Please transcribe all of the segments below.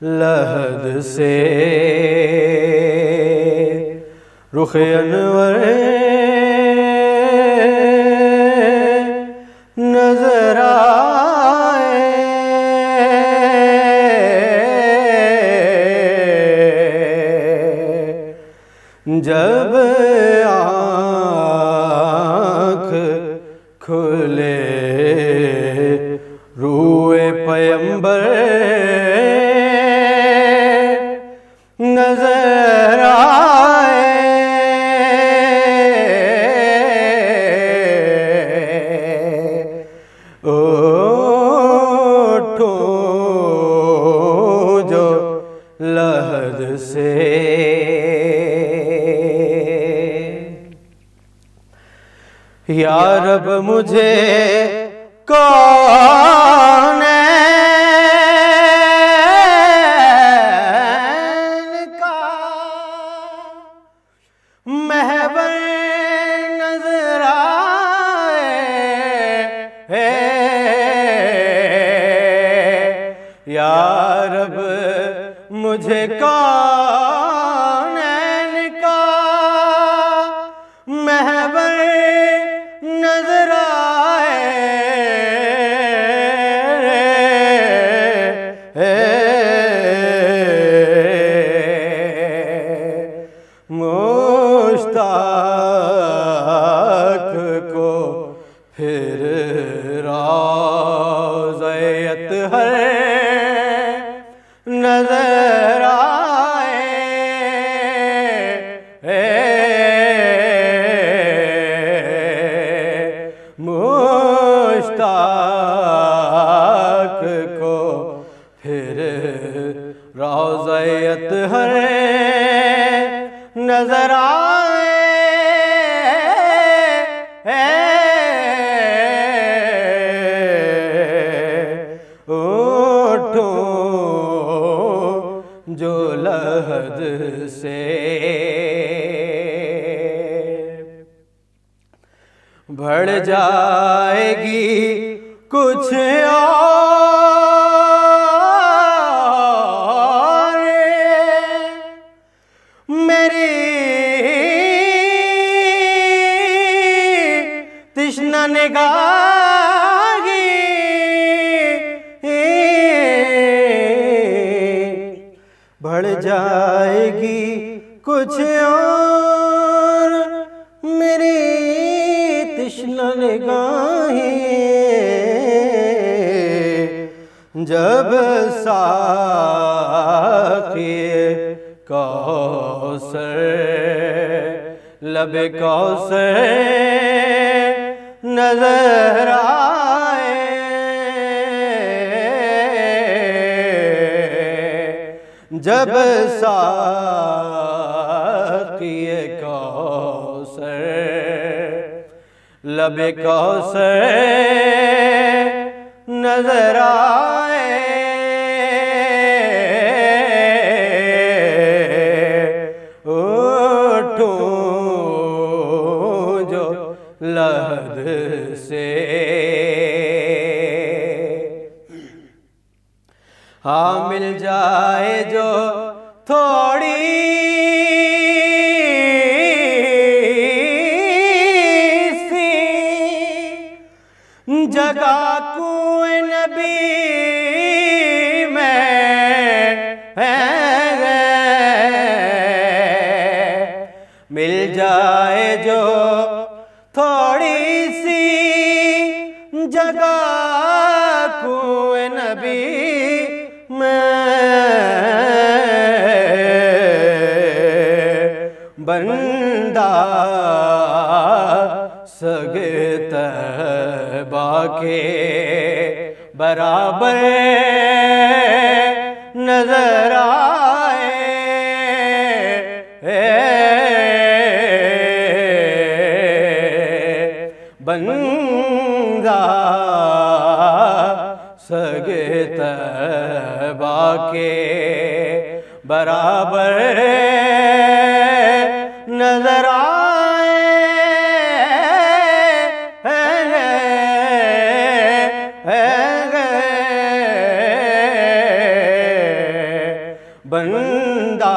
लहद से रुख अनवर नजर आए, जब आँख खुले रूए पैगंबर नजर आए, ओठों जो लहद से या रब मुझे कौन महवर नजर आए, या रब मुझे कौन का महवर नजर आए, मुश्ताक को फिर रोज़यत हर नजर आए, मुश्ताक को फिर रोज़यत हर नजर आए, ओठों जो लहद से बढ़ जाएगी कुछ और मेरी तिश्ना निगाही बढ़ जाएगी कुछ और मेरी तिश्ना निगाही, जब साक़िए कौसर लबे कौसर नजर आए, जब साक़िए कौसर लबे कौसर नजर आए, ओठों जो लहद से हाँ मिल जाए जो थोड़ी सी जगह कुएं नबी में मिल जाए जो थोड़ी सी जगह कुएं नबी बंदा सगे तैबा के बराबर नजर आए, बंदा सगे तैबा के बराबर नजर बंदा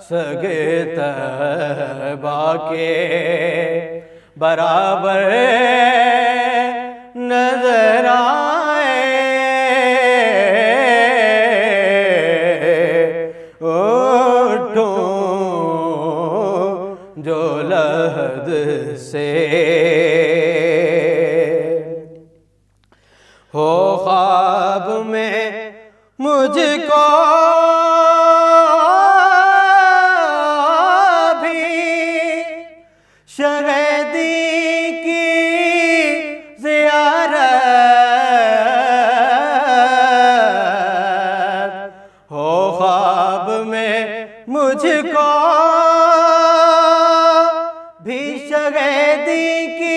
सगे तैबा के बराबर नजर आए। ओठों जो लहद से हो ख्वाब में मुझको भी शगदी की ज़ियारत हो ख्वाब में मुझको भी शगदी की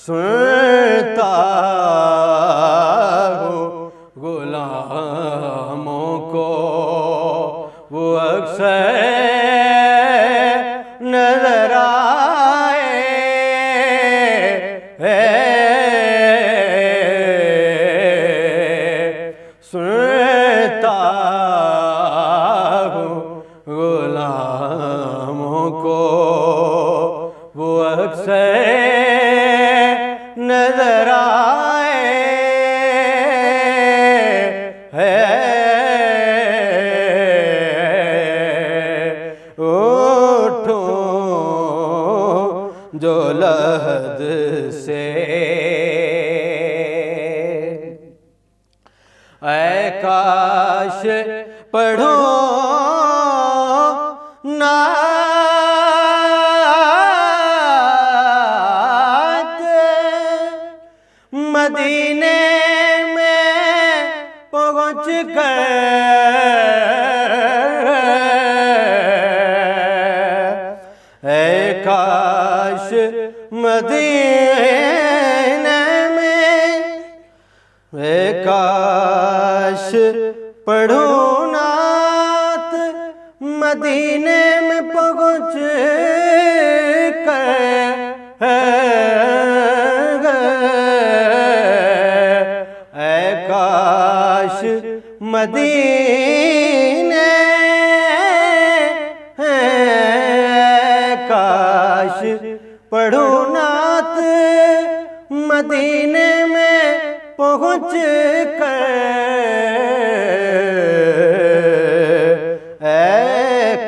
सुनता हूँ गुलामों को वो अक्सर नजर आए। सुनता हूँ गुलामों को वो अक्सर नजर आए। ओठों जो लहद से ऐ काश पढ़ो नात मदीने में पहुँच कर ऐ काश मदीने में ऐ काश पढ़ो नात मदीने में पहुँच कर ऐ काश मदीने काश पढ़ो नात मदीने में पहुँच कर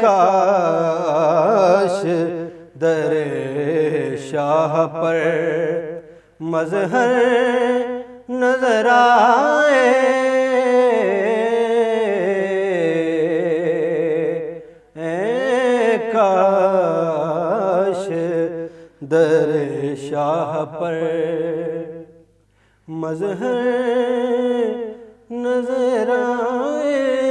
काश दरे शाह पर मज़हर नजर आए। काश दरे शाह पर मज़हर नजर आए।